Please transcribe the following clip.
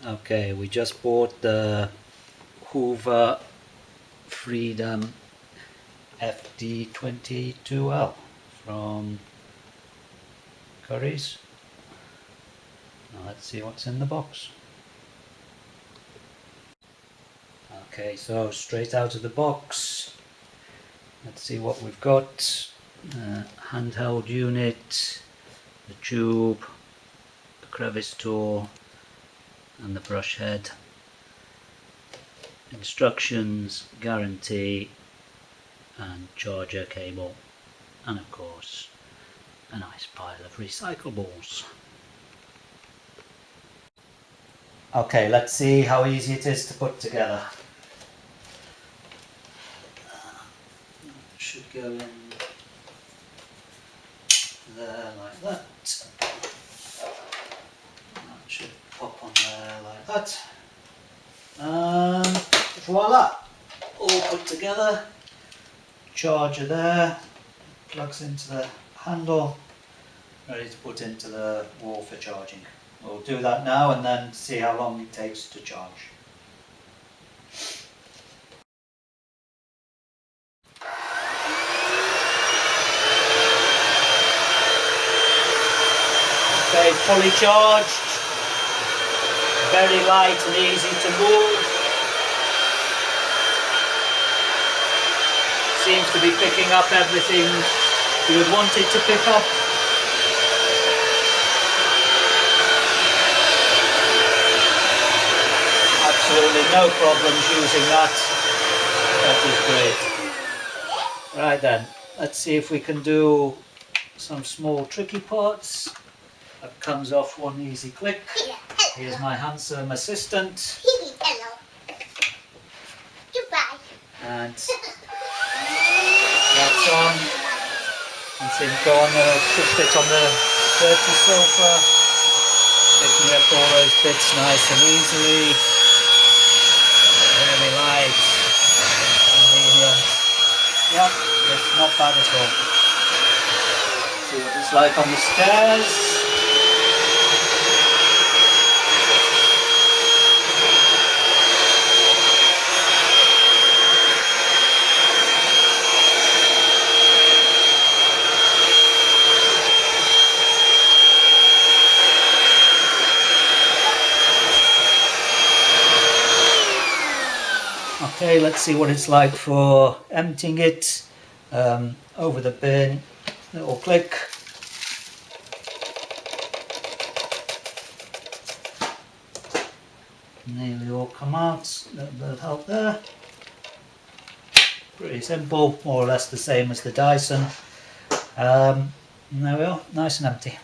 Okay, we just bought the Hoover Freedom FD22L from Curry's. Now let's see what's in the box. Okay, so straight out of the box, let's see what we've got. Handheld unit, the tube, the crevice tool and the brush head. Instructions, guarantee and charger cable, and of course a nice pile of recyclables. Okay, let's see how easy it is to put together. Should go in there like that. That should pop on there like that. And voila! All put together. Charger there, plugs into the handle, ready to put into the wall for charging. We'll do that now and then see how long it takes to charge. Okay, fully charged, very light and easy to move. Seems to be picking up everything you would want it to pick up. Absolutely no problems using that. That is great. Right then, let's see if we can do some small tricky parts. That comes off one easy click. Here's my handsome assistant. Hello. Goodbye. And that's on. And so you go on the push bit on the dirty sofa, picking up all those bits nice and easily. Really light, convenient. Yep, it's not bad at all. See what it's like on the stairs. Okay, let's see what it's like for emptying it. Over the bin, little click. Nearly all come out, a little bit of help there. Pretty simple, more or less the same as the Dyson. And there we are, nice and empty.